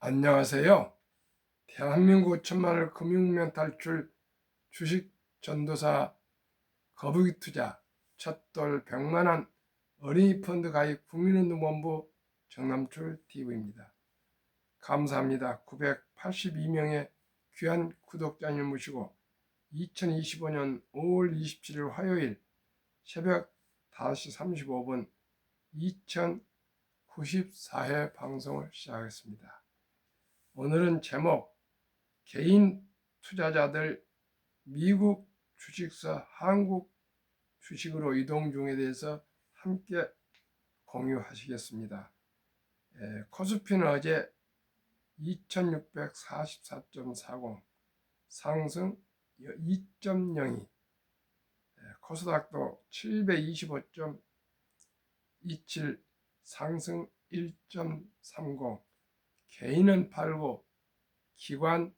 안녕하세요. 대한민국 천만을 금융면 탈출 주식 전도사 거북이 투자 첫돌 100만원 어린이 펀드 가입 국민운동본부 정남출 TV입니다. 감사합니다. 982명의 귀한 구독자님 모시고 2025년 5월 27일 화요일 새벽 5시 35분 2094회 방송을 시작하겠습니다. 오늘은 제목 개인 투자자들 미국 주식서 한국 주식으로 이동 중에 대해서 함께 공유하시겠습니다. 코스피는 어제 2644.40 상승 2.02, 코스닥도 725.27 상승 1.30, 개인은 팔고 기관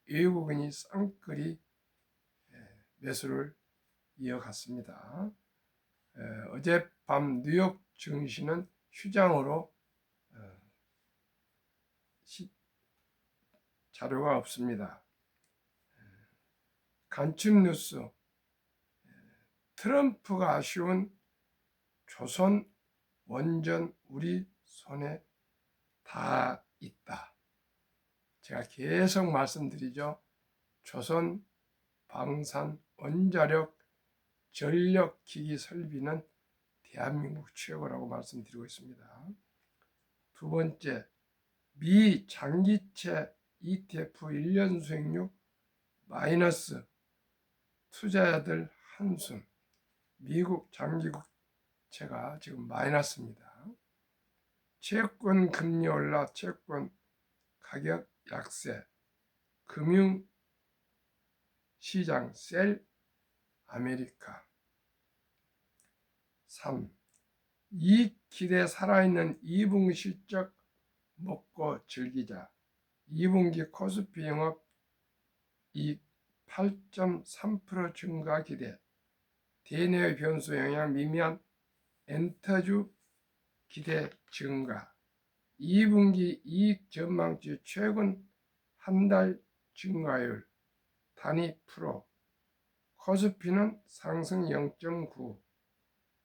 외국인이 쌍끌이 매수를 이어갔습니다. 어젯밤 뉴욕 증시는 휴장으로 자료가 없습니다. 간추린 뉴스, 트럼프가 아쉬운 조선 원전 우리 손에 다 있다. 제가 계속 말씀드리죠. 조선 방산 원자력 전력기기 설비는 대한민국 최고라고 말씀드리고 있습니다. 두 번째, 미 장기채 ETF 1년 수익률 마이너스, 투자자들 한숨. 미국 장기국채가 지금 마이너스입니다. 채권 금리 올라 채권 가격 약세, 금융 시장 셀 아메리카. 3. 이익 기대 살아있는 2분기 실적 먹고 즐기자. 2분기 코스피 영업 이익 8.3% 증가 기대. 대내외 변수 영향 미미한 엔터주 기대 증가. 2분기 이익 전망치 최근 한 달 증가율 단위 프로. 코스피는 상승 0.9,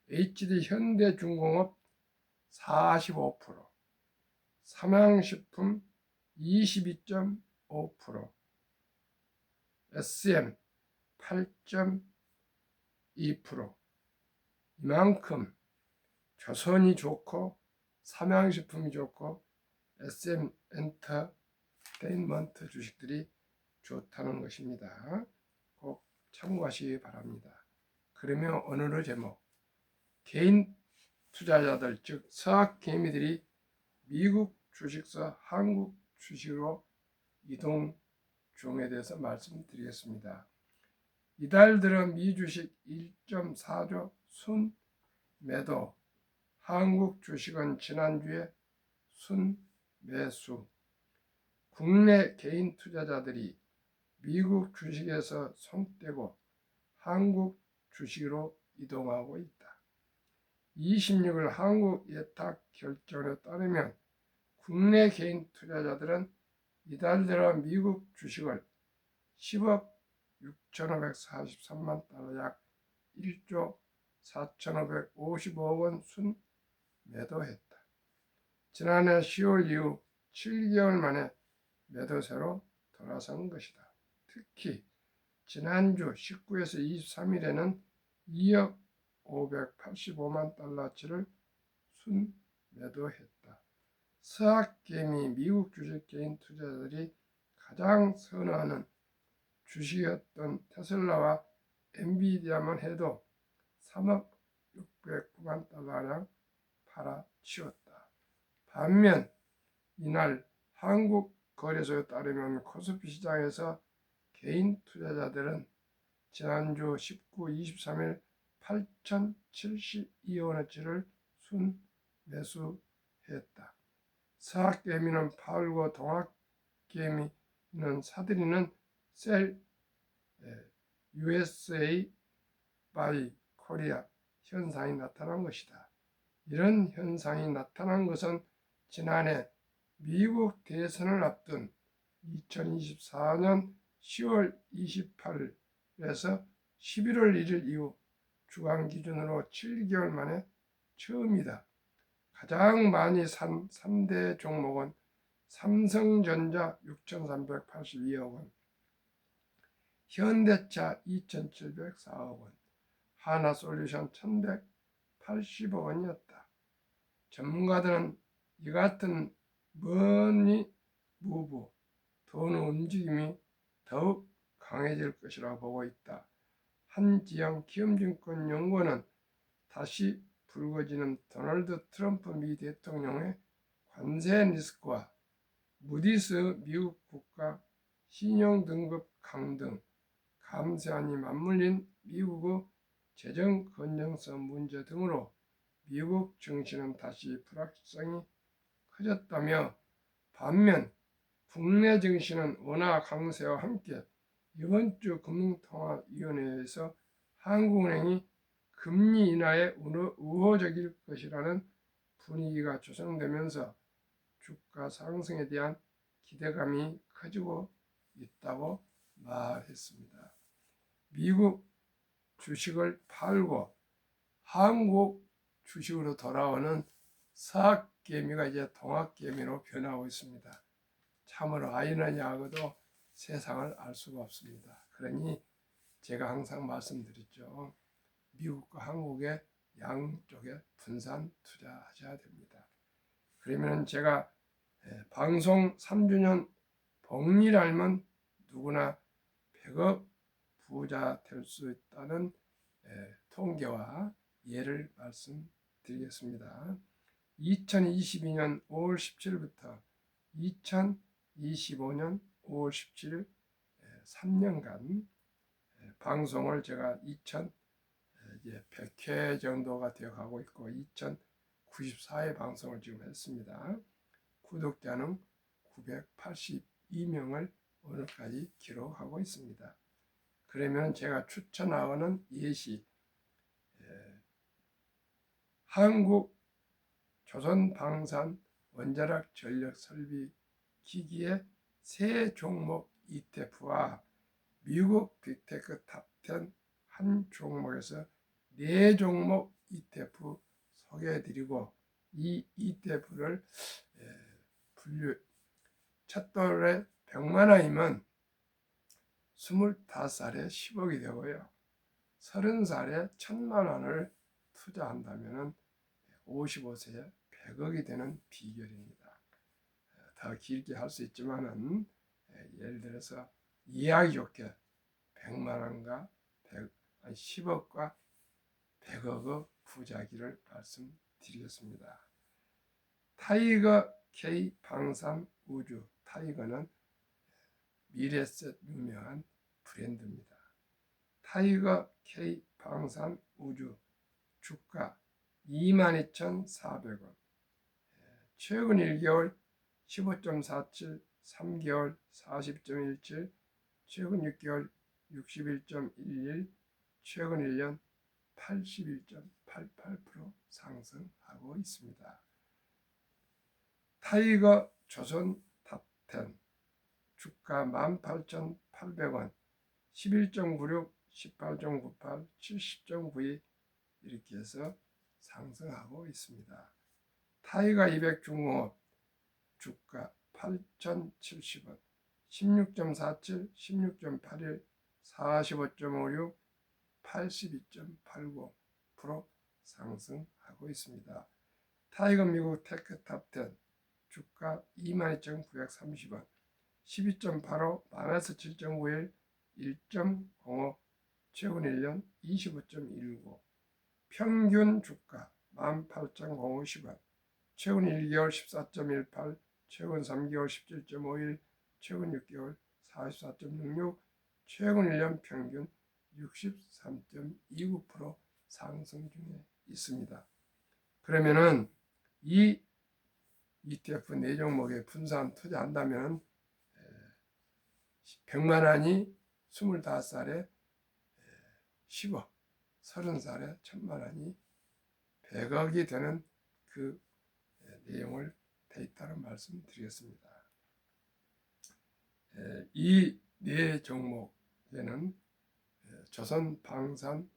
HD 현대중공업 45%, 삼양식품 22.5%, SM 8.2%. 이만큼 조선이 좋고 삼양식품이 좋고 SM 엔터테인먼트 주식들이 좋다는 것입니다. 꼭 참고하시기 바랍니다. 그러면 오늘의 제목, 개인 투자자들 즉 서학개미들이 미국 주식서 한국 주식으로 이동 중에 대해서 말씀드리겠습니다. 이달 들어 미 주식 1.4조 순 매도, 한국 주식은 지난주에 순 매수. 국내 개인 투자자들이 미국 주식에서 손 떼고 한국 주식으로 이동하고 있다. 26일 한국 예탁 결정에 따르면 국내 개인 투자자들은 이달 들어 미국 주식을 10억 6,543만 달러 약 1조 4,555억 원 순 매도했다. 지난해 10월 이후 7개월 만에 매도세로 돌아선 것이다. 특히 지난주 19에서 23일에는 2억 585만 달러치를 순매도했다. 서학개미 미국 주식 개인 투자자들이 가장 선호하는 주식이었던 테슬라와 엔비디아만 해도 3억 609만 달러량 팔아치웠다. 반면 이날 한국 거래소에 따르면 코스피 시장에서 개인 투자자들은 지난주 19, 23일 8,072원어치를 순매수했다. 서학개미는 팔고 동학개미는 사들이는 셀 USA by 코리아 현상이 나타난 것이다. 이런 현상이 나타난 것은 지난해 미국 대선을 앞둔 2024년 10월 28일에서 11월 1일 이후 주간 기준으로 7개월 만에 처음이다. 가장 많이 산 3대 종목은 삼성전자 6,382억 원, 현대차 2,704억 원, 하나솔루션 1,180억 원이었다. 전문가들은 이 같은 머니 무브, 돈 움직임이 더욱 강해질 것이라고 보고 있다. 한지영 기업증권 연구원은 다시 불거지는 도널드 트럼프 미 대통령의 관세 리스크와 무디스 미국 국가 신용등급 강등, 감세안이 맞물린 미국의 재정 건전성 문제 등으로 미국 증시는 다시 불확실성이 커졌다며, 반면 국내 증시는 원화 강세와 함께 이번 주 금융통화위원회에서 한국은행이 금리 인하에 우호적일 것이라는 분위기가 조성되면서 주가 상승에 대한 기대감이 커지고 있다고 말했습니다. 미국 주식을 팔고 한국 주식으로 돌아오는 서학개미가 이제 동학개미로 변하고 있습니다. 참으로 아이러니하고도 세상을 알 수가 없습니다. 그러니 제가 항상 말씀드렸죠. 미국과 한국의 양쪽에 분산 투자하셔야 됩니다. 그러면 제가 방송 3주년 복리를 알면 누구나 100억 부자 될 수 있다는 통계와 예를 말씀드리겠습니다. 2022년 5월 17일부터 2025년 5월 17일 3년간 방송을 제가 100회 정도가 되어 가고 있고 2094회 방송을 지금 했습니다. 구독자는 982명을 오늘까지 기록하고 있습니다. 그러면 제가 추천하는 예시, 한국 조선방산 원자력 전력 설비 기기의 새 종목 ETF와 미국 빅테크 탑10 한 종목에서 4종목 ETF 소개해드리고, 이 ETF를 첫 돌에 100만 원이면 25살에 10억이 되고요. 30살에 1000만 원을 투자한다면 55세에 100억이 되는 비결입니다. 더 길게 할 수 있지만은 예를 들어서 이해하기 좋게 100만 원과 10억과 100억의 부자기를 말씀드리겠습니다. 타이거 K 방산 우주, 타이거는 미래셋 유명한 브랜드입니다. 타이거 K 방산 우주 주가 22,400원, 최근 1개월 15.47, 3개월 40.17, 최근 6개월 61.11, 최근 1년 81.88% 상승하고 있습니다. 타이거 조선 탑10 주가 18,800원, 11.96, 18.98, 70.92 이렇게 해서 상승하고 있습니다. 타이거 200 중공업 주가 8,070원, 16.47, 16.81, 45.56, 82.89% 상승하고 있습니다. 타이거 미국 테크 탑10 주가 22,930원, 12.85, 만에서 7.91, 1.05, 최근 1년 25.19, 평균 주가 18,050원, 최근 1개월 14.18, 최근 3개월 17.51, 최근 6개월 44.66, 최근 1년 평균 63.29% 상승 중에 있습니다. 그러면은 이 ETF 4종목에 분산 투자한다면 100만 원이 25살에 10억, 30살에 1000만 원이 100억이 되는 그 내용을 데이터로 말씀드리겠습니다. 이 네 종목에는 조선 방산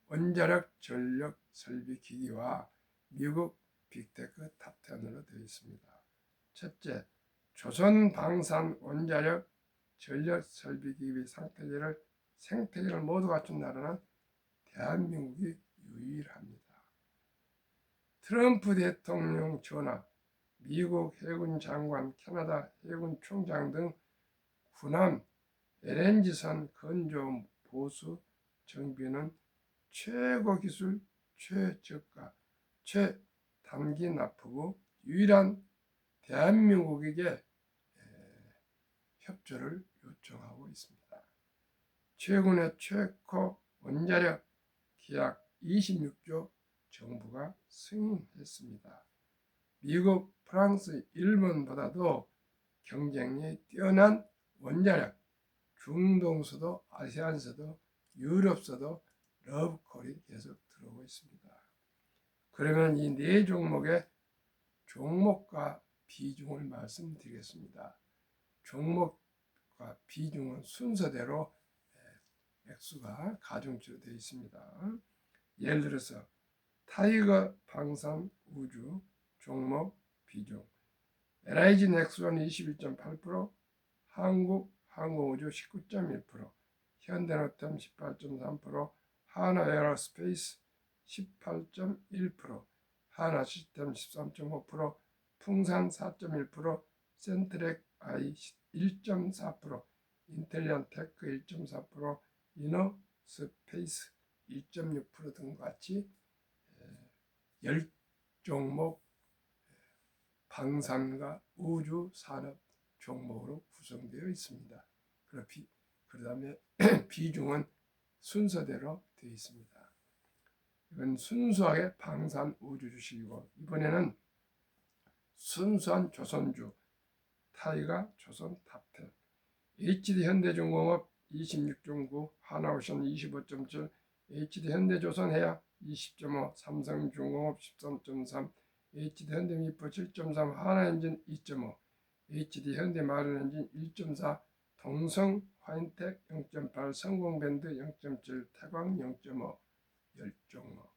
원자력 전력 설비 기기와 미국 빅테크 탑10으로 되어 있습니다. 첫째, 조선 방산 원자력 전력 설비 기기 생태계를 모두 갖춘 나라는 대한민국이 유일합니다. 트럼프 대통령 전하, 미국 해군 장관, 캐나다 해군 총장 등 군함, LNG선 건조 보수 정비는 최고 기술, 최저가, 최단기 납부고 유일한 대한민국에게 협조를 요청하고 있습니다. 최근에 최고 원자력 계약 26조 정부가 승인했습니다. 미국, 프랑스, 일본보다도 경쟁력이 뛰어난 원자력, 중동서도, 아시안서도, 유럽서도 러브콜이 계속 들어오고 있습니다. 그러면 이 네 종목의 종목과 비중을 말씀드리겠습니다. 종목과 비중은 순서대로 액수가 가중치로 되어 있습니다. 예를 들어서 타이거 방산 우주 종목 비중 LIG 넥스원 21.8%, 한국 항공우주 19.1%, 현대노템 18.3%, 하나에어로스페이스 18.1%, 하나시스템 13.5%, 풍산 4.1%, 센트렉 I 1.4%, 인텔리언테크 1.4%, 이너스페이스 1.6% 등과 같이 10종목 방산과 우주 산업 종목으로 구성되어 있습니다. 그 다음에 비중은 순서대로 되어 있습니다. 이건 순수하게 방산 우주 주식이고, 이번에는 순수한 조선주 타이가 조선 탑10, HD 현대중공업 26.9, 하나오션 25.7, HD 현대조선해양 20.5, 삼성중공업 13.3, HD 현대미포 7.3, 하나엔진 2.5, HD 현대마린엔진 1.4, 동성 화인텍 0.8, 성공밴드 0.7, 태광 0.5, 10종목.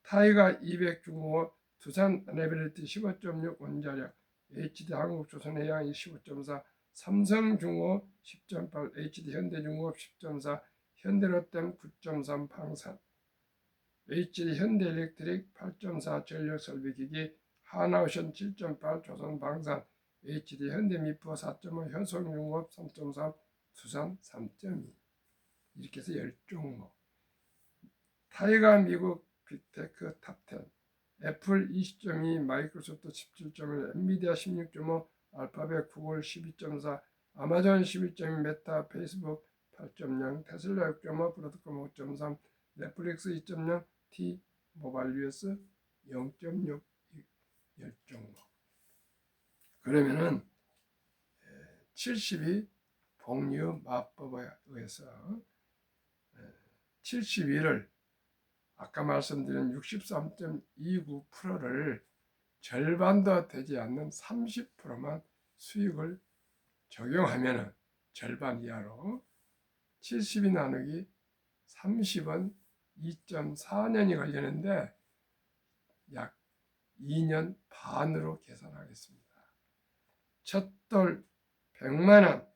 타이가 200중공업, 두산 에너빌리티 15.6, 원자력, HD 한국조선해양 15.4, 삼성중공업 10.8, HD 현대중공업 10.4, 현대로템 9.3, 방산, HD 현대일렉트릭 8.4, 전력설비기기, 하나오션 7.8, 조선방산, HD 현대미포 4.5, 현송중공업 3.3, 두산 3.2. 이렇게 해서 10종목. 타이가 미국 빅테크 탑10, 애플 20.2, 마이크로소프트 17.1, 엔비디아 16.5, 알파벳, 구글 12.4, 아마존 11.2, 메타, 페이스북 8.0, 테슬라 6.5, 브로드컴 5.3, 넷플릭스 2.0, T 모바일 US 0.6, 10종목. 그러면은 72 복류 마법에 의해서 71을 아까 말씀드린 63.29%를 절반도 되지 않는 30%만 수익을 적용하면 절반 이하로 70이 나누기 30은 2.4년이 걸리는데 약 2년 반으로 계산하겠습니다. 첫돌 100만원,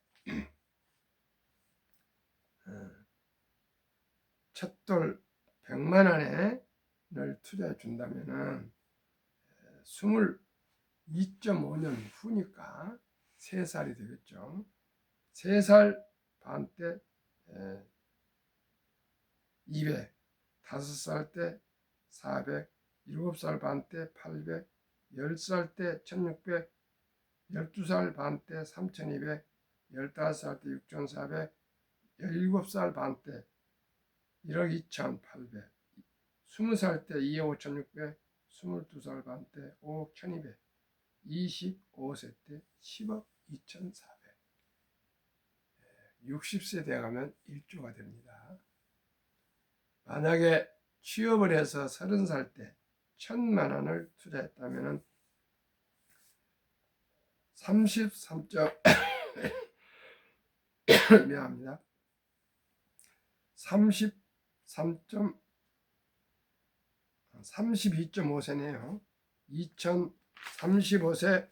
첫돌 100만원을 투자해 준다면 22.5년 후니까 3살이 되겠죠. 3살 반 때 200, 5살 때 400, 7살 반 때 800, 10살 때 1600, 12살 반 때 3200, 15살 때 6400, 17살 반 때 1억 2800, 20살 때 2억 5600, 22살 반 때 5억 1200, 25세 때 10억 2400. 60세 돼가면 1조가 됩니다. 만약에 취업을 해서 30살 때 1000만 원을 투자했다면 33점 미안합니다. 32.5세네요. 2035세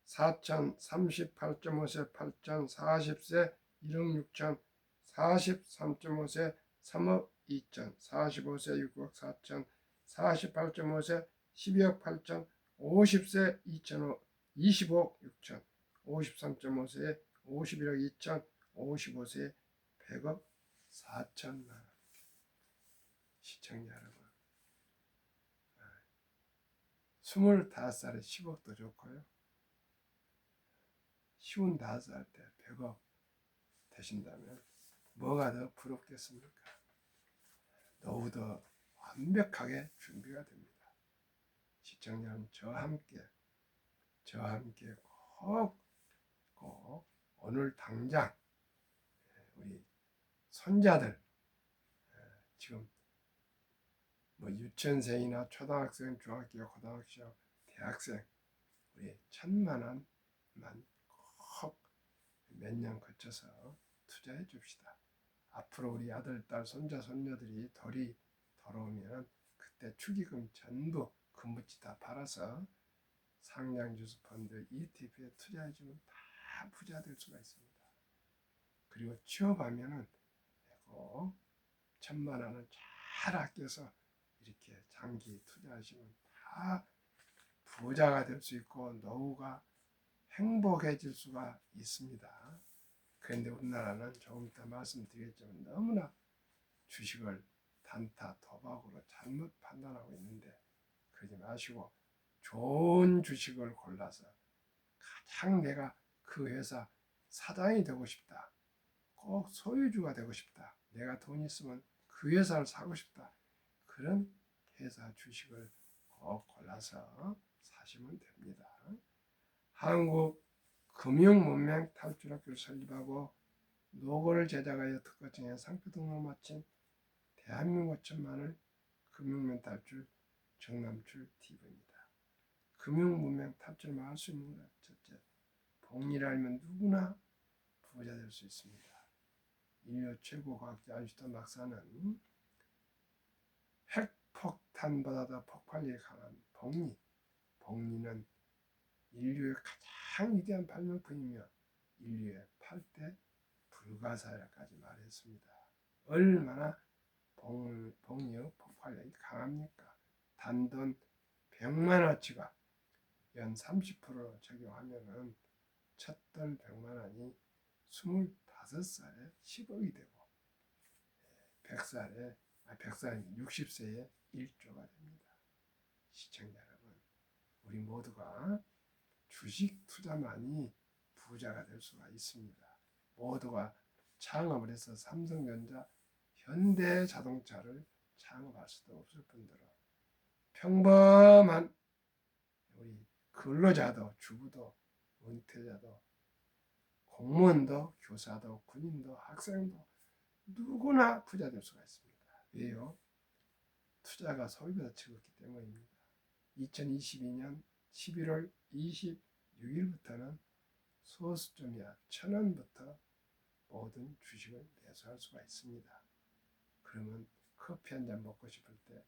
4038.5세 8040세 1억 6천 43.5세 3억 2천 45세 6억 4천 48.5세 12억 8천 50세 2천 25억 6천 53.5세 51억 2천 55세 100억 4천만 원. 시청자 여러분, 25살에 10억도 좋고요. 55살 때 100억 되신다면 뭐가 더 부럽겠습니까? 노후도 완벽하게 준비가 됩니다. 시청자 여러분, 저와 함께 꼭 오늘 당장 우리 손자들, 지금 뭐 유치원생이나 초등학생, 중학교, 고등학생, 대학생, 우리 1,000만 원만 꼭 몇 년 거쳐서 투자해 줍시다. 앞으로 우리 아들, 딸, 손자, 손녀들이 돌이 돌아오면 그때 축의금 전부 금붙이 다 팔아서 상장주수 펀드, ETF에 투자해 주면 다 부자 될 수가 있습니다. 그리고 취업하면은 꼭 1,000만 원을 잘 아껴서 이렇게 장기 투자하시면 다 부자가 될 수 있고 노후가 행복해질 수가 있습니다. 그런데 우리나라는 조금 이따 말씀드리겠지만 너무나 주식을 단타, 도박으로 잘못 판단하고 있는데 그러지 마시고 좋은 주식을 골라서 가장 내가 그 회사 사장이 되고 싶다. 꼭 소유주가 되고 싶다. 내가 돈 있으면 그 회사를 사고 싶다. 그런 회사 주식을 꼭 골라서 사시면 됩니다. 한국 금융문명 탈출학교를 설립하고 노고를 제작하여 특허청에 상표 등록 마친 대한민국 천만을 금융문 탈출 정남출 TV입니다. 금융문명 탈출을 막을 수 있는 것. 첫째, 복리를 알면 누구나 부자 될 수 있습니다. 인류 최고 과학자 아인슈타인 박사는 핵폭탄보다도 폭발력이 강한 복리는 인류의 가장 위대한 발명품이며 인류의 8대 불가사의까지 말했습니다. 얼마나 복리의 폭발력이 강합니까? 단돈 100만원어치가 연 30%로 적용하면은 첫돈 100만원이 25살에 10억이 되고 100살이 60세에 1조가 됩니다. 시청자 여러분, 우리 모두가 주식 투자만이 부자가 될 수가 있습니다. 모두가 창업을 해서 삼성전자, 현대자동차를 창업할 수도 없을 뿐더러 평범한 우리 근로자도, 주부도, 은퇴자도, 공무원도, 교사도, 군인도, 학생도 누구나 부자 될 수가 있습니다. 왜요? 투자가 소비보다 즐겁기 때문입니다. 2022년 11월 26일부터는 소수점이야 1,000원부터 모든 주식을 매수할 수가 있습니다. 그러면 커피 한 잔 먹고 싶을 때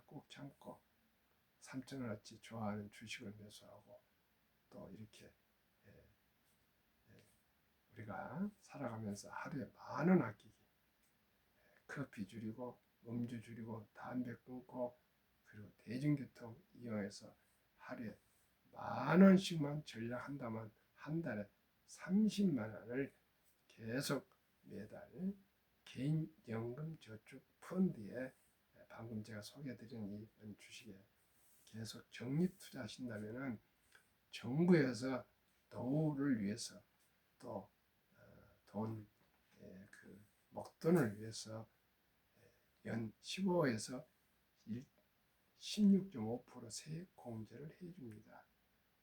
꼭 참고 3,000원어치 좋아하는 주식을 매수하고 또 이렇게 우리가 살아가면서 하루에 10,000원 아끼기, 커피 줄이고 음주 줄이고 담배 끊고 그리고 대중교통 이용해서 하루에 10,000원씩만 절약한다면 한 달에 30만 원을 계속 매달 개인 연금 저축 펀드에 방금 제가 소개해드린 이 주식에 계속 적립 투자하신다면은 정부에서 노후를 위해서 또 목돈을 위해서 연 15에서 16.5% 세액 공제를 해줍니다.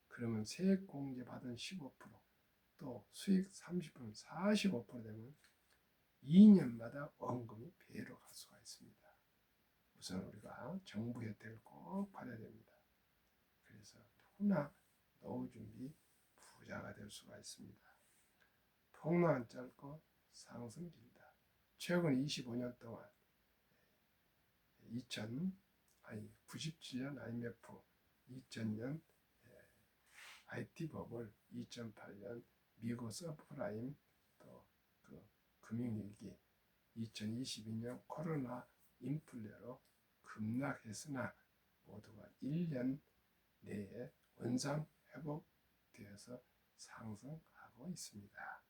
그러면 세액 공제 받은 15%, 또 수익 30%, 45% 되면 2년마다 원금이 배로 갈 수가 있습니다. 우선 우리가 정부 혜택을 꼭 받아야 됩니다. 그래서 누구나 노후 준비 부자가 될 수가 있습니다. 폭로는 짧고 상승 길다. 최근 25년 동안 97년 IMF, 2000년 IT 버블, 2008년 미국 서프라임, 또 그 금융위기, 2022년 코로나 인플레로 급락했으나 모두가 1년 내에 원상 회복되어서 상승하고 있습니다.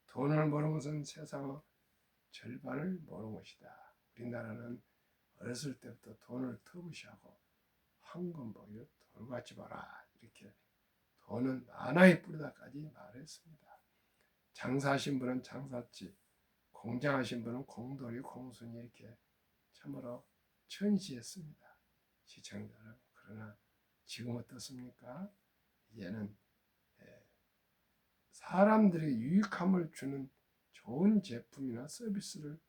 돈을 모르는 것은 세상의 절반을 모르는 것이다. 우리나라는 어렸을 때부터 돈을 터부시하고 황금보기를 돌같이 봐라, 이렇게 돈은 만화에 뿌리다까지 말했습니다. 장사하신 분은 장사치, 공장하신 분은 공돌이, 공순이, 이렇게 참으로 천시했습니다. 시청자 여러분, 그러나 지금 어떻습니까? 이제는 사람들에게 유익함을 주는 좋은 제품이나 서비스를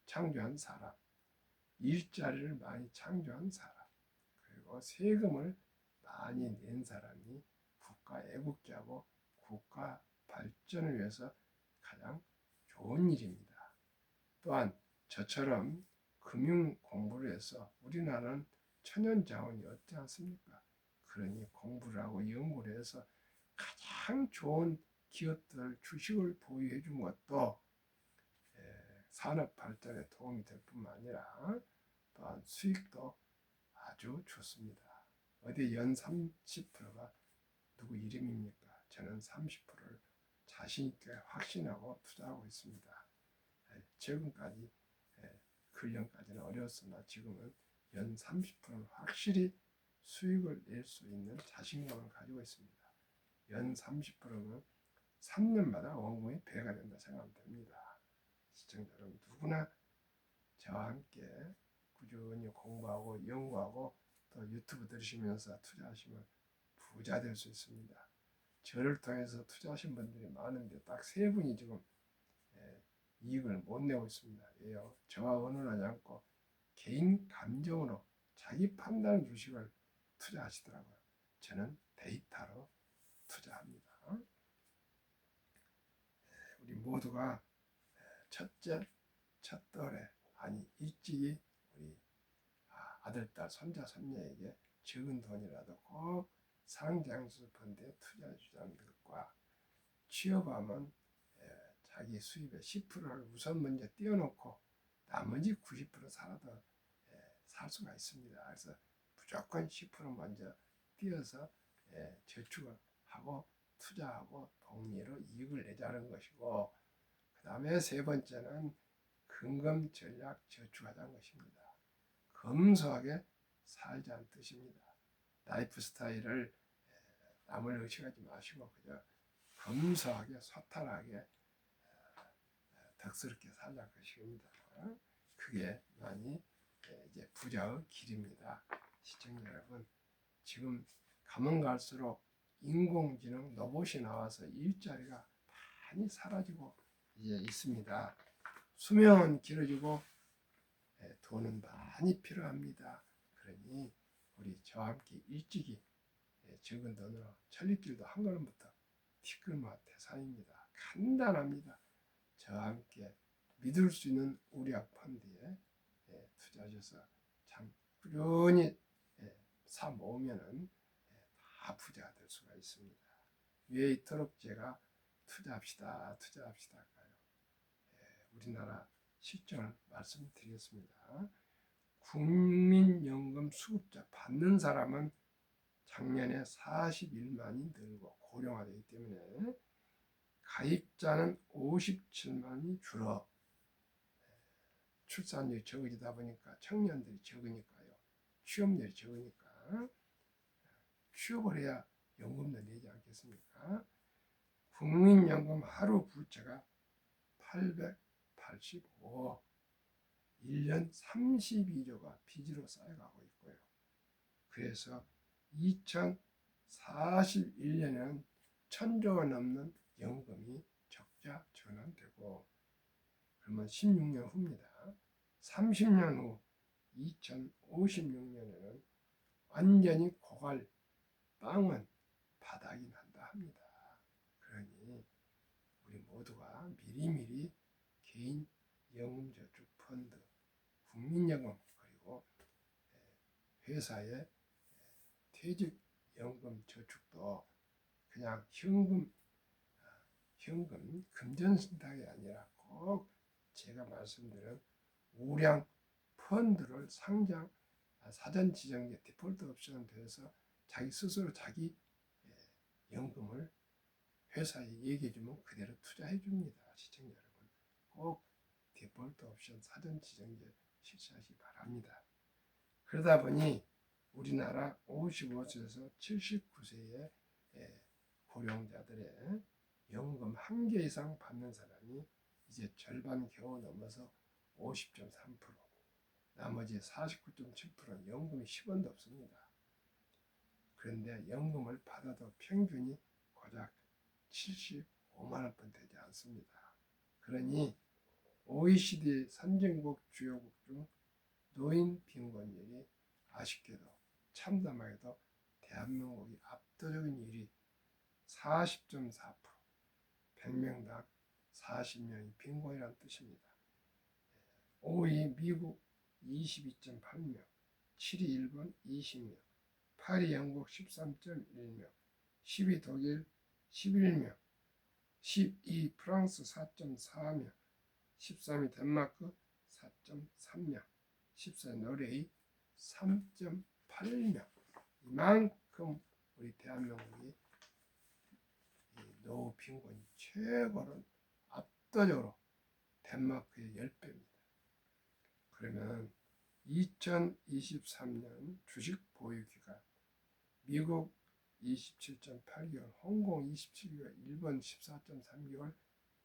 창조한 사람, 일자리를 많이 창조한 사람, 그리고 세금을 많이 낸 사람이 국가 애국자고 국가 발전을 위해서 가장 좋은 일입니다. 또한 저처럼 금융 공부를 해서 우리나라는 천연자원이 없지 않습니까? 그러니 공부를 하고 연구를 해서 가장 좋은 기업들 주식을 보유해 준 것도 산업 발전에 도움이 될 뿐만 아니라 또한 수익도 아주 좋습니다. 어디 연 30%가 누구 이름입니까? 저는 30%를 자신 있게 확신하고 투자하고 있습니다. 최근까지 근년까지는 어려웠으나 지금은 연 30%는 확실히 수익을 낼 수 있는 자신감을 가지고 있습니다. 연 30%는 3년마다 원금이 배가 된다 생각하면 됩니다. 시청자 여러분, 누구나 저와 함께 꾸준히 공부하고 연구하고 또 유튜브 들으시면서 투자하시면 부자 될 수 있습니다. 저를 통해서 투자하신 분들이 많은데 딱 3분이 지금 이익을 못 내고 있습니다. 왜요? 저와 의논하지 않고 개인 감정으로 자기 판단 주식을 투자하시더라고요. 저는 데이터로 투자합니다. 우리 모두가 첫째, 첫돌에 아니 일찍이 우리 아들, 딸, 손자, 손녀에게 적은 돈이라도 꼭 상장수 펀드에 투자해 주자는 것과 취업하면 자기 수입의 10%를 우선 먼저 띄워놓고 나머지 90% 살아도 살 수가 있습니다. 그래서 무조건 10% 먼저 띄어서 저축을 하고 투자하고 복리로 이익을 내자는 것이고, 그 다음에 세 번째는 근검 전략 저축하자는 것입니다. 검소하게 살자는 뜻입니다. 라이프 스타일을 남을 의식하지 마시고 그저 검소하게 소탈하게 덕스럽게 살자는 것입니다. 그게 많이 이제 부자의 길입니다. 시청자 여러분, 지금 가면 갈수록 인공지능 로봇이 나와서 일자리가 많이 사라지고 이제 있습니다. 수명은 길어지고 돈은 많이 필요합니다. 그러니 우리 저와 함께 일찍이 적은 돈으로 천리길도 한 걸음부터 티끌모아 태산입니다. 간단합니다. 저와 함께 믿을 수 있는 우리학 펀드에 투자하셔서 참 꾸준히 사 모으면은 다 부자가 될 수가 있습니다. 왜 이토록 제가 투자합시다 할까요? 우리나라 실정을 말씀드리겠습니다. 국민연금 수급자 받는 사람은 작년에 41만이 늘고 고령화되기 때문에 가입자는 57만이 줄어 출산율이 적어지다 보니까 청년들이 적으니까요. 취업률이 적으니까 취업을 해야 연금도 내지 않겠습니까? 국민연금 하루 부채가 885억, 1년 32조가 빚으로 쌓여가고 있고요. 그래서 2041년에는 1000조가 넘는 연금이 적자 전환되고, 그러면 16년 후입니다. 30년 후 2056년에는 완전히 고갈 빵은 바닥이 난다 합니다. 그러니 우리 모두가 미리미리 개인 연금저축 펀드, 국민연금, 그리고 회사의 퇴직연금 저축도 그냥 현금 금전신탁이 아니라 꼭 제가 말씀드린 우량 펀드를 사전 지정제 디폴트 옵션을 돼서 자기 스스로 자기 연금을 회사에 얘기해주면 그대로 투자해줍니다. 시청자 여러분, 꼭 디폴트 옵션 사전 지정제 실시하시 바랍니다. 그러다 보니 우리나라 55세에서 79세의 고령자들의 연금 한 개 이상 받는 사람이 이제 절반 겨우 넘어서 50.3%, 나머지 49.7%는 연금이 10원도 없습니다. 그런데 연금을 받아도 평균이 고작 75만 원뿐 되지 않습니다. 그러니 OECD 선진국 주요국 중 노인 빈곤율이 아쉽게도 참담하게도 대한민국이 압도적인 1위 40.4%, 100명당 40명이 빈곤이라는 뜻입니다. 5위 미국 22.8명, 7위 일본 20명, 8위 영국 13.1명, 10위 독일 11명, 12위 프랑스 4.4명, 13위 덴마크 4.3명, 14위 노르웨이 3.8명. 이만큼 우리 대한민국이 노후 빈곤이 최고로 압도적으로 덴마크의 10배입니다. 그러면 2023년 주식 보유 기간 미국 27.8개월, 홍콩 27개월, 일본 14.3개월,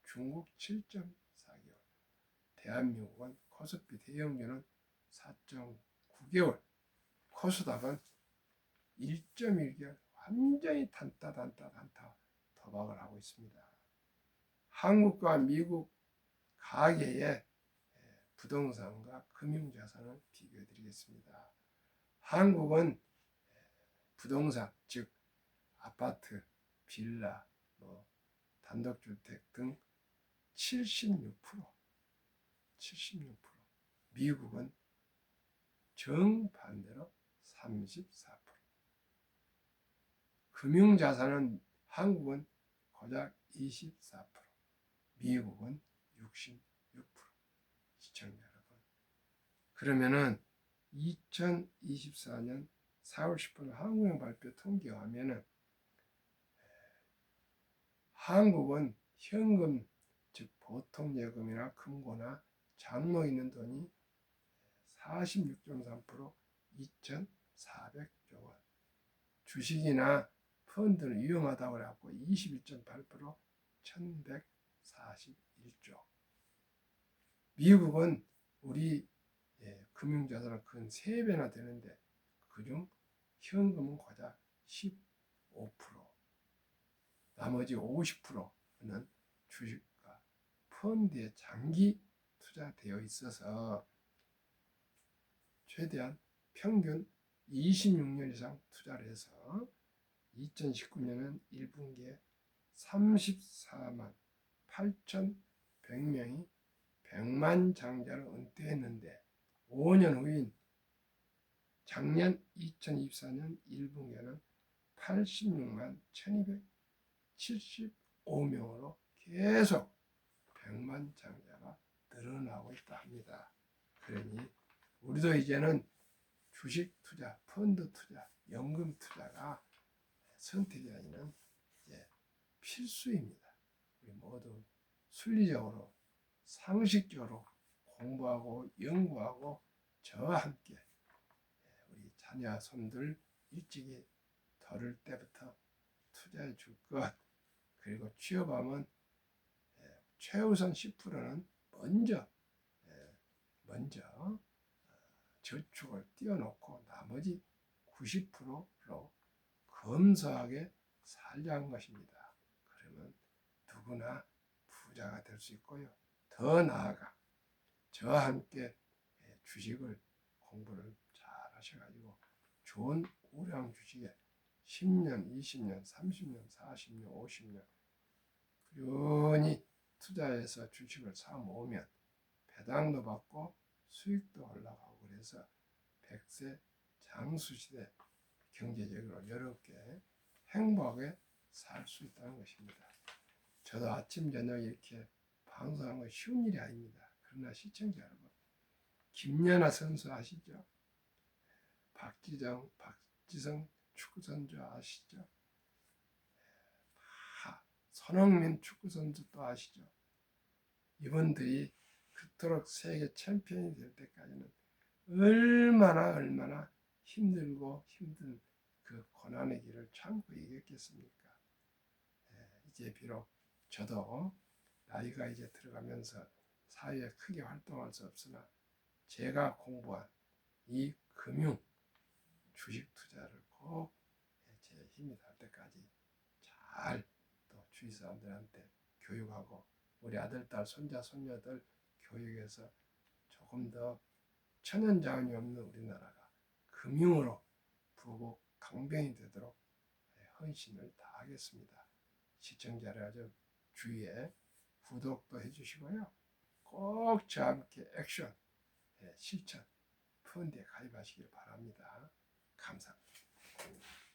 중국 7.4개월, 대한민국은 코스피 대형주는 4.9개월, 코스닥은 1.1개월 완전히 단타 도박을 하고 있습니다. 한국과 미국 가계의 부동산과 금융자산을 비교해 드리겠습니다. 한국은 부동산, 즉 아파트, 빌라, 단독주택 등 76%, 미국은 정반대로 34%. 금융자산은 한국은 고작 24%, 미국은 66%. 시청자 여러분, 그러면은 2024년 4월 10일 한국은행 발표 통계하면은 한국은 현금, 즉 보통예금이나 금고나 장로 있는 돈이 46.3%, 2,400조 원, 주식이나 펀드는 위험하다고 해갖고 21.8%, 1,141조. 미국은 우리 금융자산은 근 3배나 되는데 그중 현금은 고작 15%, 나머지 50%는 주식과 펀드에 장기 투자되어 있어서 최대한 평균 26년 이상 투자를 해서 2019년은 1분기에 34만 8,100명이 100만 장자를 은퇴했는데 5년 후인 작년 2024년 1분기에는 86만 1275명으로 계속 100만 장자가 늘어나고 있다 합니다. 그러니 우리도 이제는 주식 투자, 펀드 투자, 연금 투자가 선택이 아니라 이제 필수입니다. 우리 모두 순리적으로 상식적으로 공부하고 연구하고 저와 함께 우리 자녀 손들 일찍이 더를 때부터 투자해 줄 것, 그리고 취업하면 최우선 10%는 먼저 저축을 띄워놓고 나머지 90%로 검소하게 살자는 것입니다. 그러면 누구나 부자가 될 수 있고요. 더 나아가 저와 함께 주식을 공부를 잘 하셔가지고 좋은 우량 주식에 10년, 20년, 30년, 40년, 50년 꾸준히 투자해서 주식을 사 모으면 배당도 받고 수익도 올라가고 그래서 100세 장수시대 경제적으로 여롭게 행복하게 살 수 있다는 것입니다. 저도 아침 저녁 이렇게 방송하는 건 쉬운 일이 아닙니다. 그러나 시청자 여러분, 김연아 선수 아시죠? 박지성 축구 선수 아시죠? 손흥민 축구 선수도 아시죠? 이분들이 그토록 세계 챔피언이 될 때까지는 얼마나 힘들고 힘든 그 고난의 길을 참고 이겼겠습니까? 이제 비록 저도 나이가 이제 들어가면서 사회에 크게 활동할 수 없으나 제가 공부한 이 금융 주식 투자를 꼭 제 힘이 닿을 때까지 잘 또 주위 사람들한테 교육하고 우리 아들, 딸, 손자, 손녀들 교육해서 조금 더 천연자원이 없는 우리나라가 금융으로 부국 강병이 되도록 헌신을 다하겠습니다. 시청자를 아주 주위에 구독도 해주시고요. 꼭 저와 함께 액션, 실천, 펀드에 가입하시길 바랍니다. 감사합니다.